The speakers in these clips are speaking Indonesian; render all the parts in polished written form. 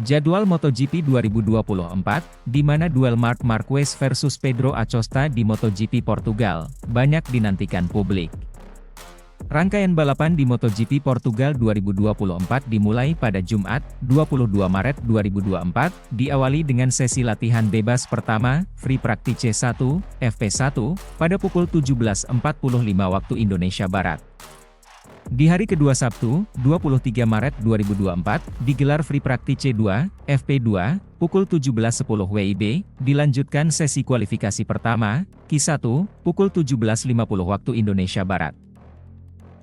Jadwal MotoGP 2024, di mana duel Marc Marquez versus Pedro Acosta di MotoGP Portugal, banyak dinantikan publik. Rangkaian balapan di MotoGP Portugal 2024 dimulai pada Jumat, 22 Maret 2024, diawali dengan sesi latihan bebas pertama, Free Practice 1, FP1, pada pukul 17.45 waktu Indonesia Barat. Di hari kedua Sabtu, 23 Maret 2024, digelar Free Practice 2, FP2, pukul 17.10 WIB, dilanjutkan sesi kualifikasi pertama, Q1, pukul 17.50 waktu Indonesia Barat.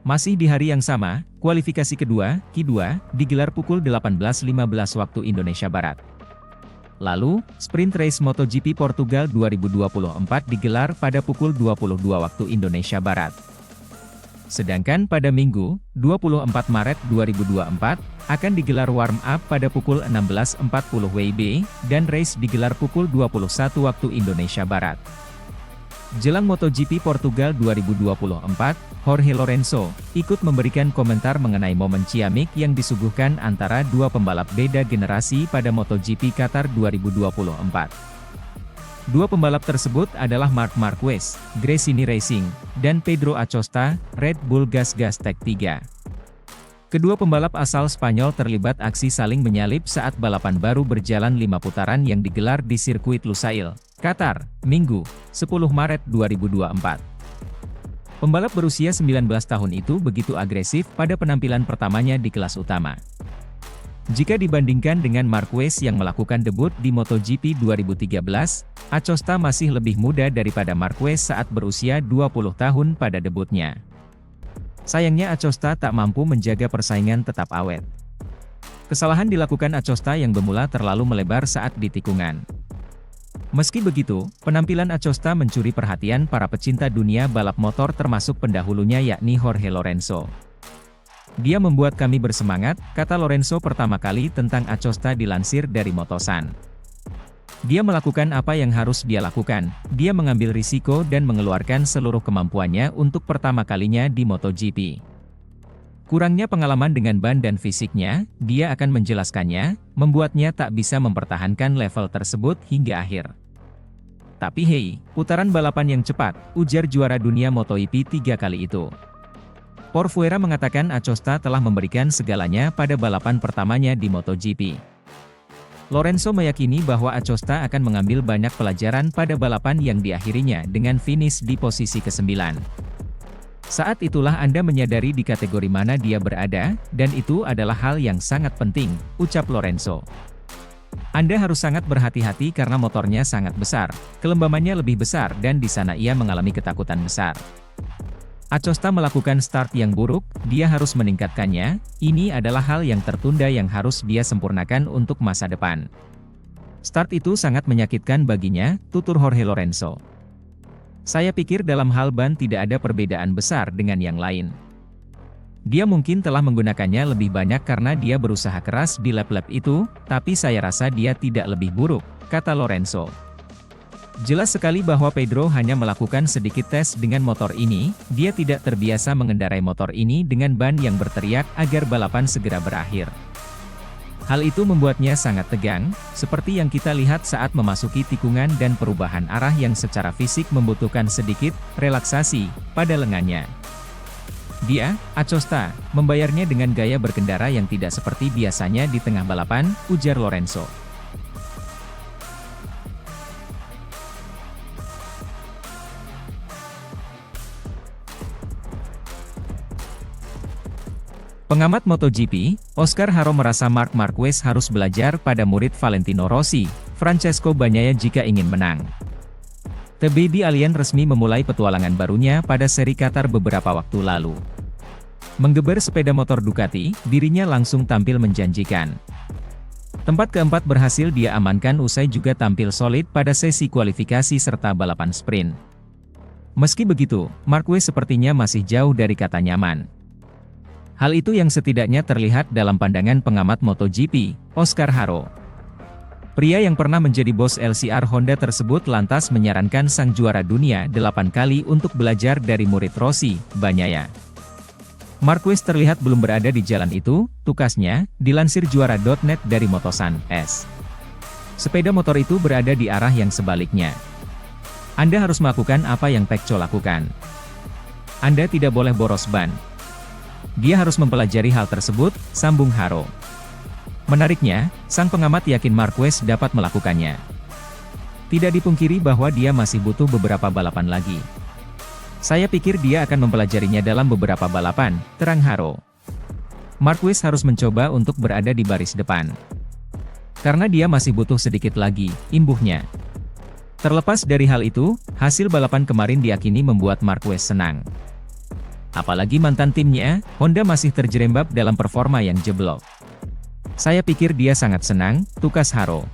Masih di hari yang sama, kualifikasi kedua, Q2, digelar pukul 18.15 waktu Indonesia Barat. Lalu, Sprint Race MotoGP Portugal 2024 digelar pada pukul 22 waktu Indonesia Barat. Sedangkan pada Minggu, 24 Maret 2024, akan digelar warm-up pada pukul 16.40 WIB, dan race digelar pukul 21 waktu Indonesia Barat. Jelang MotoGP Portugal 2024, Jorge Lorenzo ikut memberikan komentar mengenai momen ciamik yang disuguhkan antara dua pembalap beda generasi pada MotoGP Qatar 2024. Dua pembalap tersebut adalah Marc Marquez, Gresini Racing, dan Pedro Acosta, Red Bull Gas Tech 3. Kedua pembalap asal Spanyol terlibat aksi saling menyalip saat balapan baru berjalan 5 putaran yang digelar di sirkuit Lusail, Qatar, Minggu, 10 Maret 2024. Pembalap berusia 19 tahun itu begitu agresif pada penampilan pertamanya di kelas utama. Jika dibandingkan dengan Marquez yang melakukan debut di MotoGP 2013, Acosta masih lebih muda daripada Marquez saat berusia 20 tahun pada debutnya. Sayangnya Acosta tak mampu menjaga persaingan tetap awet. Kesalahan dilakukan Acosta yang bermula terlalu melebar saat di tikungan. Meski begitu, penampilan Acosta mencuri perhatian para pecinta dunia balap motor termasuk pendahulunya yakni Jorge Lorenzo. Dia membuat kami bersemangat, kata Lorenzo pertama kali tentang Acosta dilansir dari Motosan. Dia melakukan apa yang harus dia lakukan, dia mengambil risiko dan mengeluarkan seluruh kemampuannya untuk pertama kalinya di MotoGP. Kurangnya pengalaman dengan ban dan fisiknya, dia akan menjelaskannya, membuatnya tak bisa mempertahankan level tersebut hingga akhir. Tapi hei, putaran balapan yang cepat, ujar juara dunia MotoGP 3 kali itu. Porfuera mengatakan Acosta telah memberikan segalanya pada balapan pertamanya di MotoGP. Lorenzo meyakini bahwa Acosta akan mengambil banyak pelajaran pada balapan yang diakhirinya dengan finish di posisi ke-9. Saat itulah Anda menyadari di kategori mana dia berada, dan itu adalah hal yang sangat penting, ucap Lorenzo. Anda harus sangat berhati-hati karena motornya sangat besar, kelembamannya lebih besar dan di sana ia mengalami ketakutan besar. Acosta melakukan start yang buruk, dia harus meningkatkannya, ini adalah hal yang tertunda yang harus dia sempurnakan untuk masa depan. Start itu sangat menyakitkan baginya, tutur Jorge Lorenzo. Saya pikir dalam hal ban tidak ada perbedaan besar dengan yang lain. Dia mungkin telah menggunakannya lebih banyak karena dia berusaha keras di lap-lap itu, tapi saya rasa dia tidak lebih buruk, kata Lorenzo. Jelas sekali bahwa Pedro hanya melakukan sedikit tes dengan motor ini, dia tidak terbiasa mengendarai motor ini dengan ban yang berteriak agar balapan segera berakhir. Hal itu membuatnya sangat tegang, seperti yang kita lihat saat memasuki tikungan dan perubahan arah yang secara fisik membutuhkan sedikit relaksasi pada lengannya. Dia, Acosta, membayarnya dengan gaya berkendara yang tidak seperti biasanya di tengah balapan, ujar Lorenzo. Pengamat MotoGP, Oscar Haro merasa Marc Marquez harus belajar pada murid Valentino Rossi, Francesco Bagnaia jika ingin menang. The Baby Alien resmi memulai petualangan barunya pada seri Qatar beberapa waktu lalu. Menggeber sepeda motor Ducati, dirinya langsung tampil menjanjikan. Tempat keempat berhasil dia amankan usai juga tampil solid pada sesi kualifikasi serta balapan sprint. Meski begitu, Marquez sepertinya masih jauh dari kata nyaman. Hal itu yang setidaknya terlihat dalam pandangan pengamat MotoGP, Oscar Haro. Pria yang pernah menjadi bos LCR Honda tersebut lantas menyarankan sang juara dunia 8 kali untuk belajar dari murid Rossi, Bagnaia. Marquez terlihat belum berada di jalan itu, tukasnya, dilansir juara.net dari Motosan S. Sepeda motor itu berada di arah yang sebaliknya. Anda harus melakukan apa yang Pecco lakukan. Anda tidak boleh boros ban. Dia harus mempelajari hal tersebut, sambung Haro. Menariknya, sang pengamat yakin Marquez dapat melakukannya. Tidak dipungkiri bahwa dia masih butuh beberapa balapan lagi. Saya pikir dia akan mempelajarinya dalam beberapa balapan, terang Haro. Marquez harus mencoba untuk berada di baris depan. Karena dia masih butuh sedikit lagi, imbuhnya. Terlepas dari hal itu, hasil balapan kemarin diyakini membuat Marquez senang. Apalagi mantan timnya, Honda masih terjerembab dalam performa yang jeblok. Saya pikir dia sangat senang, tukas Haro.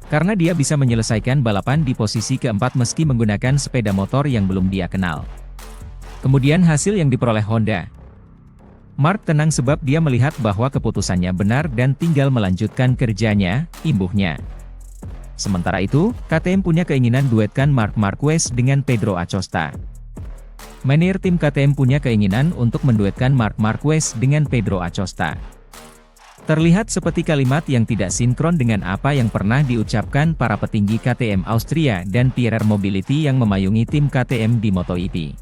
Karena dia bisa menyelesaikan balapan di posisi keempat meski menggunakan sepeda motor yang belum dia kenal. Kemudian hasil yang diperoleh Honda. Mark tenang sebab dia melihat bahwa keputusannya benar dan tinggal melanjutkan kerjanya, imbuhnya. Sementara itu, KTM punya keinginan duetkan Marc Marquez dengan Pedro Acosta. Manajer tim KTM punya keinginan untuk menduetkan Marc Marquez dengan Pedro Acosta. Terlihat seperti kalimat yang tidak sinkron dengan apa yang pernah diucapkan para petinggi KTM Austria dan Pierer Mobility yang memayungi tim KTM di MotoGP.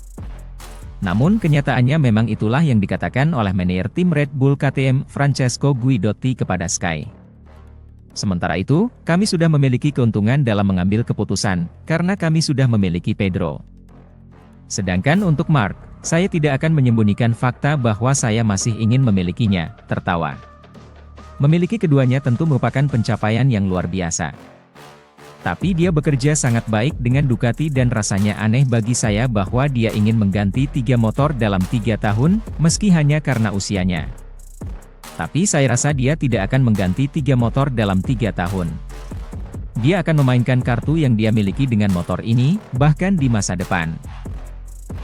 Namun kenyataannya memang itulah yang dikatakan oleh manajer tim Red Bull KTM, Francesco Guidotti kepada Sky. Sementara itu, kami sudah memiliki keuntungan dalam mengambil keputusan, karena kami sudah memiliki Pedro. Sedangkan untuk Marc, saya tidak akan menyembunyikan fakta bahwa saya masih ingin memilikinya, tertawa. Memiliki keduanya tentu merupakan pencapaian yang luar biasa. Tapi dia bekerja sangat baik dengan Ducati dan rasanya aneh bagi saya bahwa dia ingin mengganti 3 motor dalam 3 tahun, meski hanya karena usianya. Tapi saya rasa dia tidak akan mengganti 3 motor dalam 3 tahun. Dia akan memainkan kartu yang dia miliki dengan motor ini, bahkan di masa depan.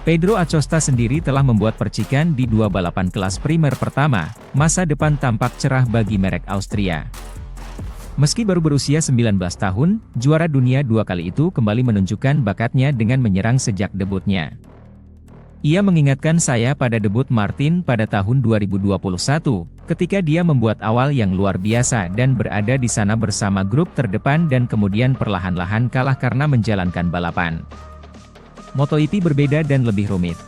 Pedro Acosta sendiri telah membuat percikan di 2 balapan kelas primer pertama, masa depan tampak cerah bagi merek Austria. Meski baru berusia 19 tahun, juara dunia 2 kali itu kembali menunjukkan bakatnya dengan menyerang sejak debutnya. Ia mengingatkan saya pada debut Martin pada tahun 2021, ketika dia membuat awal yang luar biasa dan berada di sana bersama grup terdepan dan kemudian perlahan-lahan kalah karena menjalankan balapan. MotoGP berbeda dan lebih rumit.